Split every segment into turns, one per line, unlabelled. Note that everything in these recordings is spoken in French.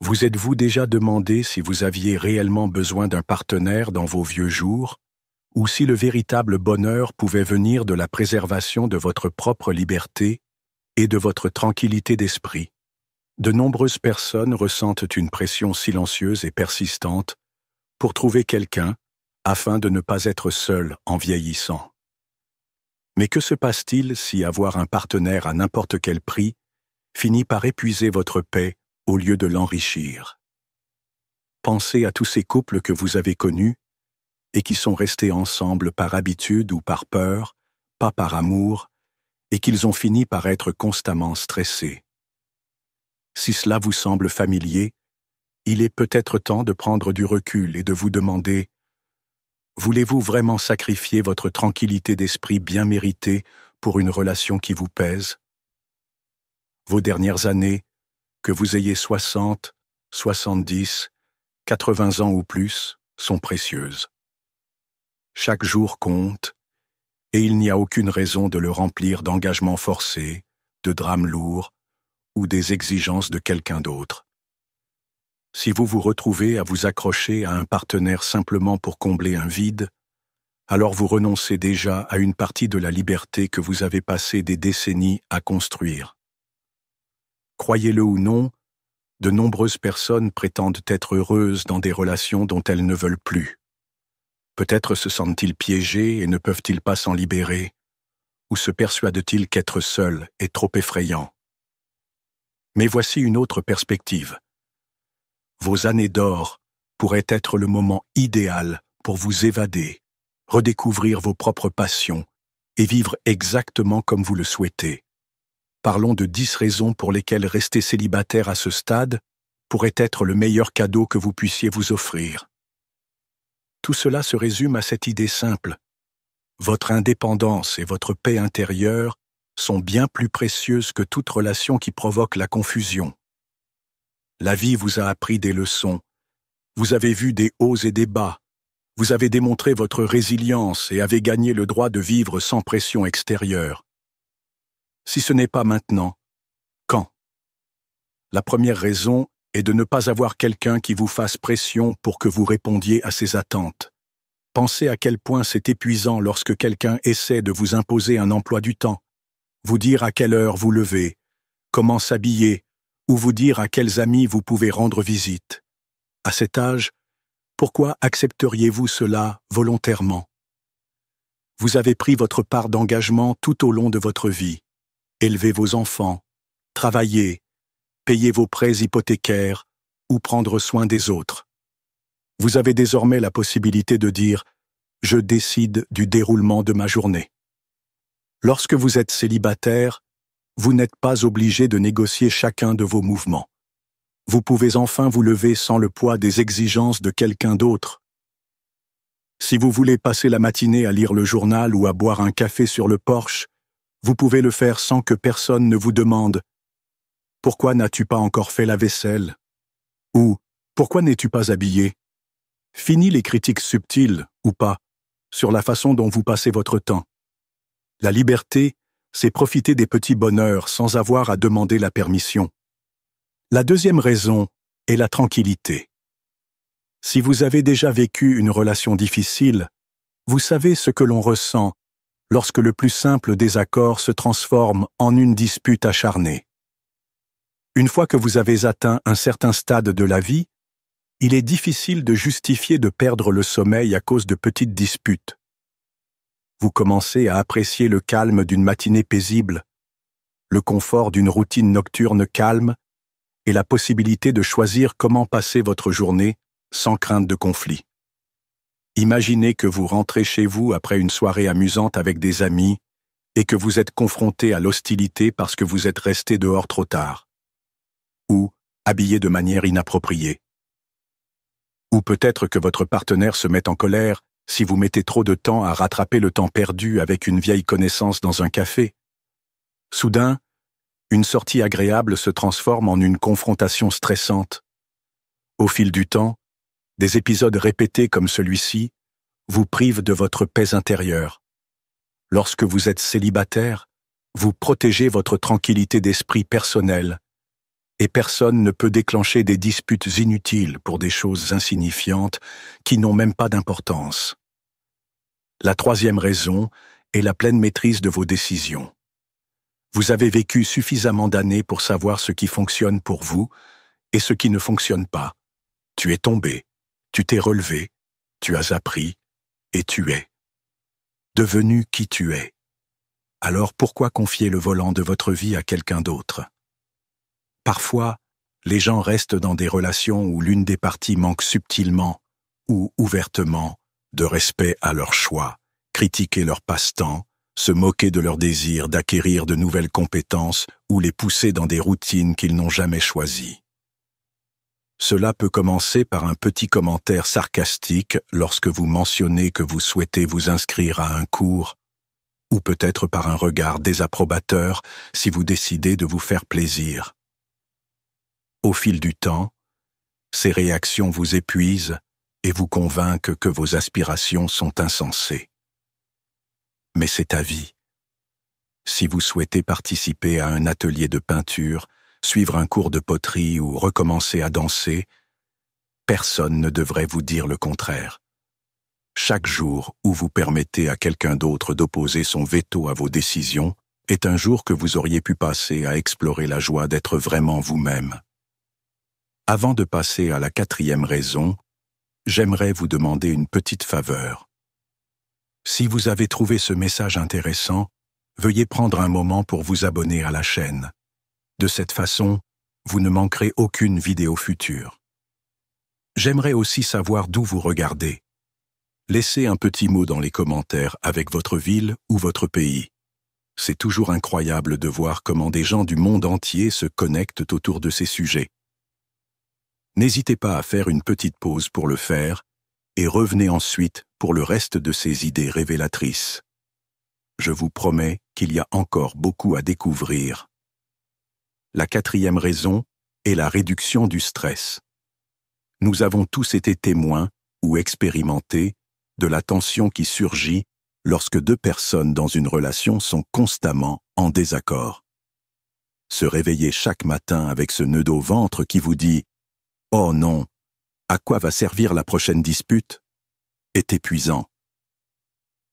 Vous êtes-vous déjà demandé si vous aviez réellement besoin d'un partenaire dans vos vieux jours, ou si le véritable bonheur pouvait venir de la préservation de votre propre liberté et de votre tranquillité d'esprit? De nombreuses personnes ressentent une pression silencieuse et persistante pour trouver quelqu'un afin de ne pas être seul en vieillissant. Mais que se passe-t-il si avoir un partenaire à n'importe quel prix finit par épuiser votre paix au lieu de l'enrichir? Pensez à tous ces couples que vous avez connus et qui sont restés ensemble par habitude ou par peur, pas par amour, et qu'ils ont fini par être constamment stressés. Si cela vous semble familier, il est peut-être temps de prendre du recul et de vous demander: voulez-vous vraiment sacrifier votre tranquillité d'esprit bien méritée pour une relation qui vous pèse? Vos dernières années, que vous ayez 60, 70, 80 ans ou plus, sont précieuses. Chaque jour compte, et il n'y a aucune raison de le remplir d'engagements forcés, de drames lourds ou des exigences de quelqu'un d'autre. Si vous vous retrouvez à vous accrocher à un partenaire simplement pour combler un vide, alors vous renoncez déjà à une partie de la liberté que vous avez passé des décennies à construire. Croyez-le ou non, de nombreuses personnes prétendent être heureuses dans des relations dont elles ne veulent plus. Peut-être se sentent-ils piégés et ne peuvent-ils pas s'en libérer, ou se persuadent-ils qu'être seuls est trop effrayant. Mais voici une autre perspective. Vos années d'or pourraient être le moment idéal pour vous évader, redécouvrir vos propres passions et vivre exactement comme vous le souhaitez. Parlons de 10 raisons pour lesquelles rester célibataire à ce stade pourrait être le meilleur cadeau que vous puissiez vous offrir. Tout cela se résume à cette idée simple. Votre indépendance et votre paix intérieure sont bien plus précieuses que toute relation qui provoque la confusion. La vie vous a appris des leçons. Vous avez vu des hauts et des bas. Vous avez démontré votre résilience et avez gagné le droit de vivre sans pression extérieure. Si ce n'est pas maintenant, quand? La première raison est de ne pas avoir quelqu'un qui vous fasse pression pour que vous répondiez à ses attentes. Pensez à quel point c'est épuisant lorsque quelqu'un essaie de vous imposer un emploi du temps, vous dire à quelle heure vous levez, comment s'habiller, ou vous dire à quels amis vous pouvez rendre visite. À cet âge, pourquoi accepteriez-vous cela volontairement? Vous avez pris votre part d'engagement tout au long de votre vie. Élevez vos enfants, travaillez, payez vos prêts hypothécaires ou prendre soin des autres. Vous avez désormais la possibilité de dire « Je décide du déroulement de ma journée ». Lorsque vous êtes célibataire, vous n'êtes pas obligé de négocier chacun de vos mouvements. Vous pouvez enfin vous lever sans le poids des exigences de quelqu'un d'autre. Si vous voulez passer la matinée à lire le journal ou à boire un café sur le porche, vous pouvez le faire sans que personne ne vous demande « Pourquoi n'as-tu pas encore fait la vaisselle ?» ou « Pourquoi n'es-tu pas habillé ?» Fini les critiques subtiles, ou pas, sur la façon dont vous passez votre temps. La liberté, c'est profiter des petits bonheurs sans avoir à demander la permission. La deuxième raison est la tranquillité. Si vous avez déjà vécu une relation difficile, vous savez ce que l'on ressent lorsque le plus simple désaccord se transforme en une dispute acharnée. Une fois que vous avez atteint un certain stade de la vie, il est difficile de justifier de perdre le sommeil à cause de petites disputes. Vous commencez à apprécier le calme d'une matinée paisible, le confort d'une routine nocturne calme et la possibilité de choisir comment passer votre journée sans crainte de conflit. Imaginez que vous rentrez chez vous après une soirée amusante avec des amis et que vous êtes confronté à l'hostilité parce que vous êtes resté dehors trop tard, ou habillé de manière inappropriée. Ou peut-être que votre partenaire se met en colère si vous mettez trop de temps à rattraper le temps perdu avec une vieille connaissance dans un café. Soudain, une sortie agréable se transforme en une confrontation stressante. Au fil du temps, des épisodes répétés comme celui-ci vous privent de votre paix intérieure. Lorsque vous êtes célibataire, vous protégez votre tranquillité d'esprit personnelle et personne ne peut déclencher des disputes inutiles pour des choses insignifiantes qui n'ont même pas d'importance. La troisième raison est la pleine maîtrise de vos décisions. Vous avez vécu suffisamment d'années pour savoir ce qui fonctionne pour vous et ce qui ne fonctionne pas. Tu es tombé, tu t'es relevé, tu as appris et tu es devenu qui tu es. Alors pourquoi confier le volant de votre vie à quelqu'un d'autre? Parfois, les gens restent dans des relations où l'une des parties manque subtilement ou ouvertement de respect à leur choix, critiquer leur passe-temps, se moquer de leur désir d'acquérir de nouvelles compétences ou les pousser dans des routines qu'ils n'ont jamais choisies. Cela peut commencer par un petit commentaire sarcastique lorsque vous mentionnez que vous souhaitez vous inscrire à un cours, ou peut-être par un regard désapprobateur si vous décidez de vous faire plaisir. Au fil du temps, ces réactions vous épuisent et vous convainquent que vos aspirations sont insensées. Mais c'est ta vie. Si vous souhaitez participer à un atelier de peinture, suivre un cours de poterie ou recommencer à danser, personne ne devrait vous dire le contraire. Chaque jour où vous permettez à quelqu'un d'autre d'opposer son veto à vos décisions est un jour que vous auriez pu passer à explorer la joie d'être vraiment vous-même. Avant de passer à la quatrième raison, j'aimerais vous demander une petite faveur. Si vous avez trouvé ce message intéressant, veuillez prendre un moment pour vous abonner à la chaîne. De cette façon, vous ne manquerez aucune vidéo future. J'aimerais aussi savoir d'où vous regardez. Laissez un petit mot dans les commentaires avec votre ville ou votre pays. C'est toujours incroyable de voir comment des gens du monde entier se connectent autour de ces sujets. N'hésitez pas à faire une petite pause pour le faire et revenez ensuite pour le reste de ces idées révélatrices. Je vous promets qu'il y a encore beaucoup à découvrir. La quatrième raison est la réduction du stress. Nous avons tous été témoins ou expérimentés de la tension qui surgit lorsque deux personnes dans une relation sont constamment en désaccord. Se réveiller chaque matin avec ce nœud au ventre qui vous dit « Oh non, à quoi va servir la prochaine dispute ?» est épuisant.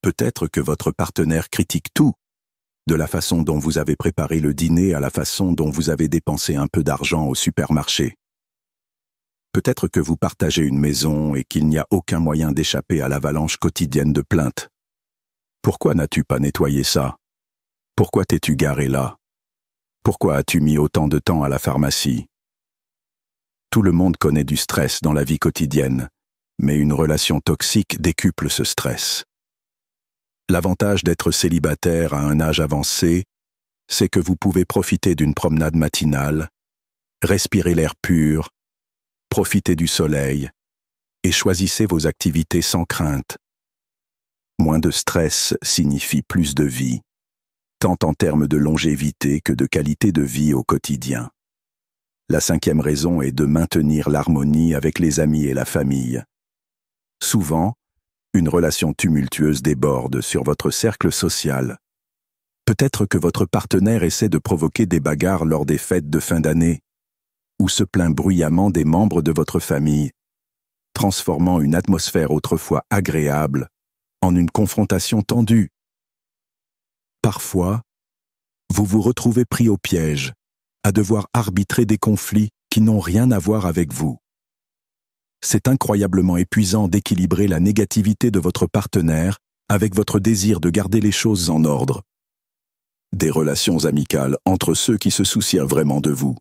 Peut-être que votre partenaire critique tout, de la façon dont vous avez préparé le dîner à la façon dont vous avez dépensé un peu d'argent au supermarché. Peut-être que vous partagez une maison et qu'il n'y a aucun moyen d'échapper à l'avalanche quotidienne de plaintes. Pourquoi n'as-tu pas nettoyé ça? Pourquoi t'es-tu garé là? Pourquoi as-tu mis autant de temps à la pharmacie? Tout le monde connaît du stress dans la vie quotidienne, mais une relation toxique décuple ce stress. L'avantage d'être célibataire à un âge avancé, c'est que vous pouvez profiter d'une promenade matinale, respirer l'air pur, profiter du soleil et choisissez vos activités sans crainte. Moins de stress signifie plus de vie, tant en termes de longévité que de qualité de vie au quotidien. La cinquième raison est de maintenir l'harmonie avec les amis et la famille. Souvent, une relation tumultueuse déborde sur votre cercle social. Peut-être que votre partenaire essaie de provoquer des bagarres lors des fêtes de fin d'année, ou se plaint bruyamment des membres de votre famille, transformant une atmosphère autrefois agréable en une confrontation tendue. Parfois, vous vous retrouvez pris au piège, à devoir arbitrer des conflits qui n'ont rien à voir avec vous. C'est incroyablement épuisant d'équilibrer la négativité de votre partenaire avec votre désir de garder les choses en ordre. Des relations amicales entre ceux qui se soucient vraiment de vous.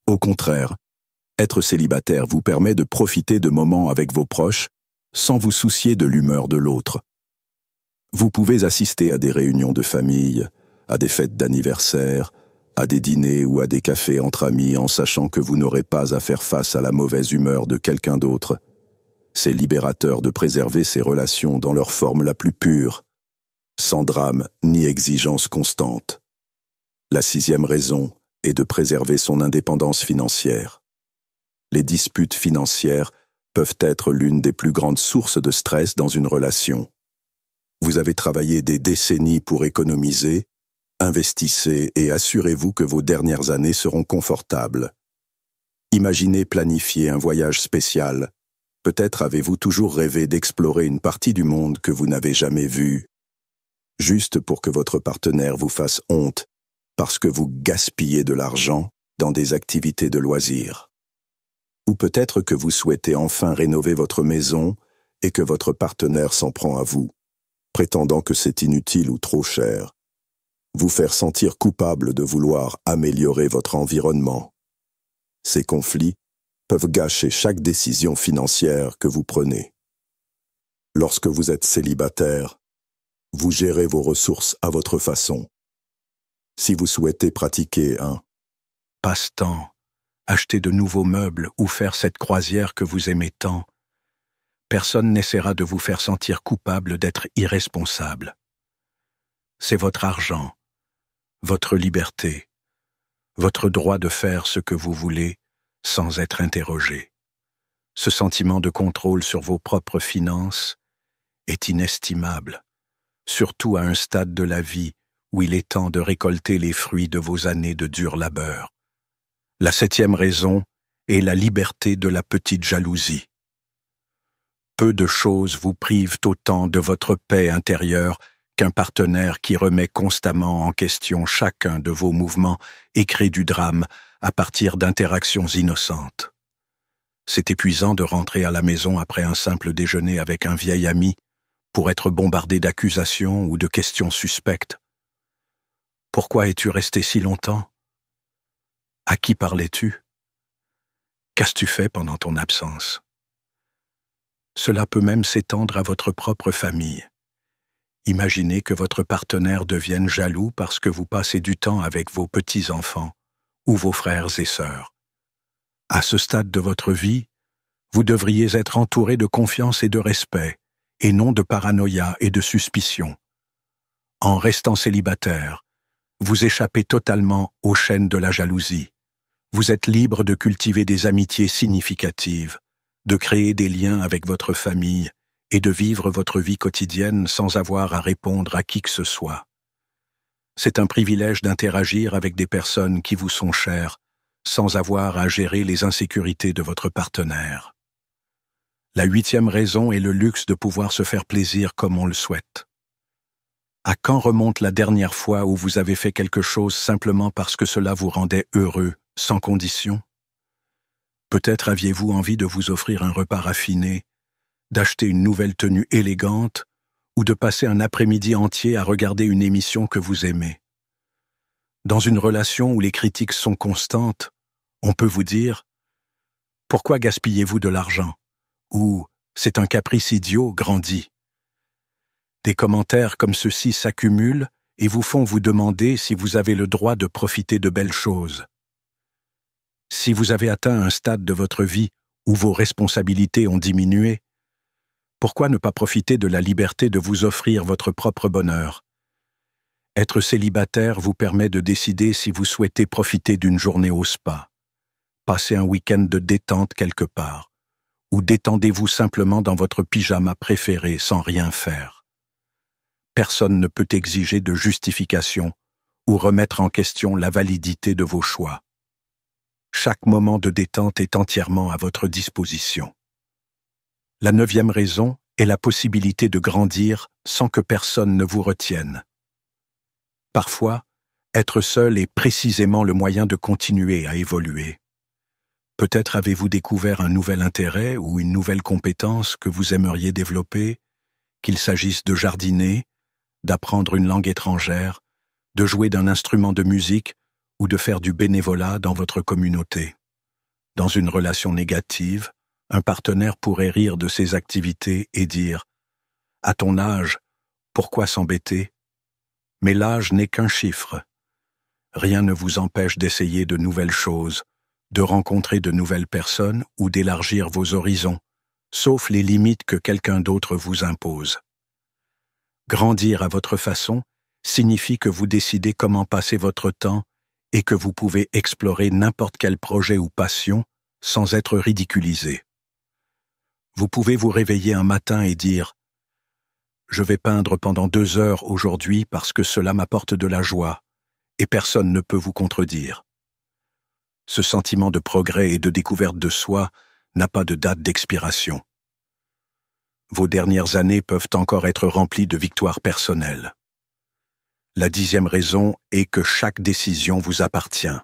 Au contraire, être célibataire vous permet de profiter de moments avec vos proches sans vous soucier de l'humeur de l'autre. Vous pouvez assister à des réunions de famille, à des fêtes d'anniversaire, à des dîners ou à des cafés entre amis en sachant que vous n'aurez pas à faire face à la mauvaise humeur de quelqu'un d'autre. C'est libérateur de préserver ces relations dans leur forme la plus pure, sans drame ni exigence constante. La sixième raison est de préserver son indépendance financière. Les disputes financières peuvent être l'une des plus grandes sources de stress dans une relation. Vous avez travaillé des décennies pour économiser, Investissez et assurez-vous que vos dernières années seront confortables. Imaginez planifier un voyage spécial. Peut-être avez-vous toujours rêvé d'explorer une partie du monde que vous n'avez jamais vue, juste pour que votre partenaire vous fasse honte parce que vous gaspillez de l'argent dans des activités de loisirs. Ou peut-être que vous souhaitez enfin rénover votre maison et que votre partenaire s'en prend à vous, prétendant que c'est inutile ou trop cher. Vous faire sentir coupable de vouloir améliorer votre environnement. Ces conflits peuvent gâcher chaque décision financière que vous prenez. Lorsque vous êtes célibataire, vous gérez vos ressources à votre façon. Si vous souhaitez pratiquer un passe-temps, acheter de nouveaux meubles ou faire cette croisière que vous aimez tant, personne n'essaiera de vous faire sentir coupable d'être irresponsable. C'est votre argent, votre liberté, votre droit de faire ce que vous voulez sans être interrogé. Ce sentiment de contrôle sur vos propres finances est inestimable, surtout à un stade de la vie où il est temps de récolter les fruits de vos années de dur labeur. La 7e raison est la liberté de la petite jalousie. Peu de choses vous privent autant de votre paix intérieure qu'un partenaire qui remet constamment en question chacun de vos mouvements et crée du drame à partir d'interactions innocentes. C'est épuisant de rentrer à la maison après un simple déjeuner avec un vieil ami pour être bombardé d'accusations ou de questions suspectes. Pourquoi es-tu resté si longtemps? À qui parlais-tu? Qu'as-tu fait pendant ton absence? Cela peut même s'étendre à votre propre famille. Imaginez que votre partenaire devienne jaloux parce que vous passez du temps avec vos petits-enfants ou vos frères et sœurs. À ce stade de votre vie, vous devriez être entouré de confiance et de respect, et non de paranoïa et de suspicion. En restant célibataire, vous échappez totalement aux chaînes de la jalousie. Vous êtes libre de cultiver des amitiés significatives, de créer des liens avec votre famille et de vivre votre vie quotidienne sans avoir à répondre à qui que ce soit. C'est un privilège d'interagir avec des personnes qui vous sont chères, sans avoir à gérer les insécurités de votre partenaire. La 8e raison est le luxe de pouvoir se faire plaisir comme on le souhaite. À quand remonte la dernière fois où vous avez fait quelque chose simplement parce que cela vous rendait heureux, sans condition? Peut-être aviez-vous envie de vous offrir un repas raffiné, d'acheter une nouvelle tenue élégante ou de passer un après-midi entier à regarder une émission que vous aimez. Dans une relation où les critiques sont constantes, on peut vous dire « Pourquoi gaspillez-vous de l'argent ?» ou « C'est un caprice idiot, grandi ». Des commentaires comme ceux-ci s'accumulent et vous font vous demander si vous avez le droit de profiter de belles choses. Si vous avez atteint un stade de votre vie où vos responsabilités ont diminué, pourquoi ne pas profiter de la liberté de vous offrir votre propre bonheur? Être célibataire vous permet de décider si vous souhaitez profiter d'une journée au spa, passer un week-end de détente quelque part, ou détendez-vous simplement dans votre pyjama préféré sans rien faire. Personne ne peut exiger de justification ou remettre en question la validité de vos choix. Chaque moment de détente est entièrement à votre disposition. La 9e raison est la possibilité de grandir sans que personne ne vous retienne. Parfois, être seul est précisément le moyen de continuer à évoluer. Peut-être avez-vous découvert un nouvel intérêt ou une nouvelle compétence que vous aimeriez développer, qu'il s'agisse de jardiner, d'apprendre une langue étrangère, de jouer d'un instrument de musique ou de faire du bénévolat dans votre communauté. Dans une relation négative, un partenaire pourrait rire de ces activités et dire « À ton âge, pourquoi s'embêter ?» Mais l'âge n'est qu'un chiffre. Rien ne vous empêche d'essayer de nouvelles choses, de rencontrer de nouvelles personnes ou d'élargir vos horizons, sauf les limites que quelqu'un d'autre vous impose. Grandir à votre façon signifie que vous décidez comment passer votre temps et que vous pouvez explorer n'importe quel projet ou passion sans être ridiculisé. Vous pouvez vous réveiller un matin et dire « Je vais peindre pendant 2 heures aujourd'hui parce que cela m'apporte de la joie, et personne ne peut vous contredire. Ce sentiment de progrès et de découverte de soi n'a pas de date d'expiration. Vos dernières années peuvent encore être remplies de victoires personnelles. La 10e raison est que chaque décision vous appartient.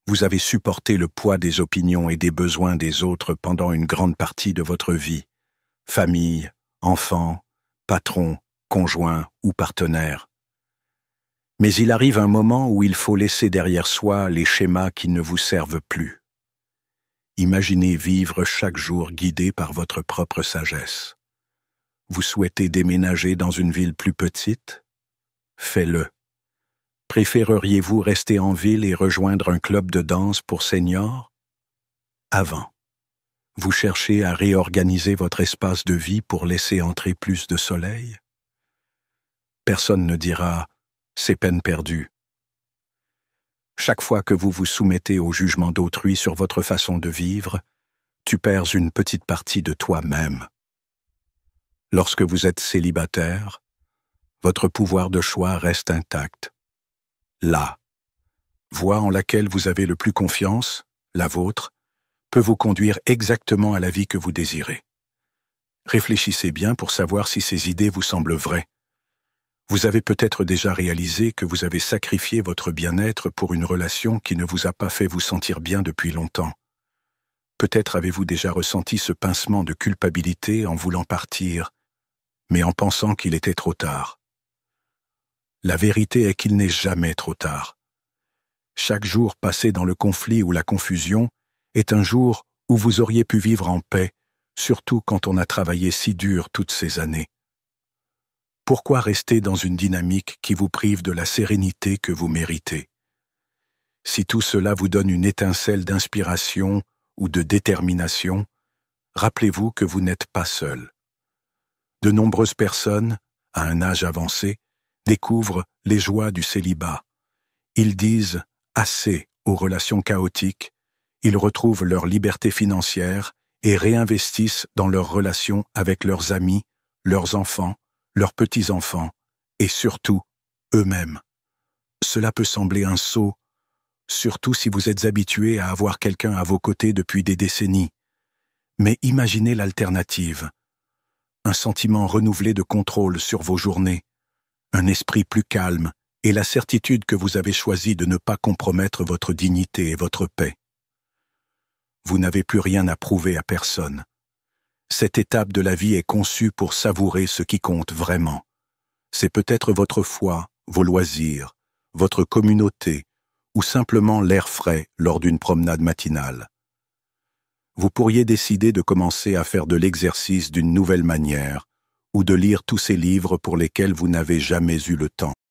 Vous avez supporté le poids des opinions et des besoins des autres pendant une grande partie de votre vie. Famille, enfants, patron, conjoint ou partenaire. Mais il arrive un moment où il faut laisser derrière soi les schémas qui ne vous servent plus. Imaginez vivre chaque jour guidé par votre propre sagesse. Vous souhaitez déménager dans une ville plus petite? Faites-le. Préféreriez-vous rester en ville et rejoindre un club de danse pour seniors? Avant. Vous cherchez à réorganiser votre espace de vie pour laisser entrer plus de soleil? Personne ne dira « c'est peine perdue ». Chaque fois que vous vous soumettez au jugement d'autrui sur votre façon de vivre, tu perds une petite partie de toi-même. Lorsque vous êtes célibataire, votre pouvoir de choix reste intact. La voie en laquelle vous avez le plus confiance, la vôtre, peut vous conduire exactement à la vie que vous désirez. Réfléchissez bien pour savoir si ces idées vous semblent vraies. Vous avez peut-être déjà réalisé que vous avez sacrifié votre bien-être pour une relation qui ne vous a pas fait vous sentir bien depuis longtemps. Peut-être avez-vous déjà ressenti ce pincement de culpabilité en voulant partir, mais en pensant qu'il était trop tard. La vérité est qu'il n'est jamais trop tard. Chaque jour passé dans le conflit ou la confusion est un jour où vous auriez pu vivre en paix, surtout quand on a travaillé si dur toutes ces années. Pourquoi rester dans une dynamique qui vous prive de la sérénité que vous méritez? Si tout cela vous donne une étincelle d'inspiration ou de détermination, rappelez-vous que vous n'êtes pas seul. De nombreuses personnes, à un âge avancé, découvrent les joies du célibat. Ils disent « assez » aux relations chaotiques, ils retrouvent leur liberté financière et réinvestissent dans leurs relations avec leurs amis, leurs enfants, leurs petits-enfants et surtout eux-mêmes. Cela peut sembler un saut, surtout si vous êtes habitué à avoir quelqu'un à vos côtés depuis des décennies. Mais imaginez l'alternative. Un sentiment renouvelé de contrôle sur vos journées, un esprit plus calme et la certitude que vous avez choisi de ne pas compromettre votre dignité et votre paix. Vous n'avez plus rien à prouver à personne. Cette étape de la vie est conçue pour savourer ce qui compte vraiment. C'est peut-être votre foi, vos loisirs, votre communauté ou simplement l'air frais lors d'une promenade matinale. Vous pourriez décider de commencer à faire de l'exercice d'une nouvelle manière ou de lire tous ces livres pour lesquels vous n'avez jamais eu le temps.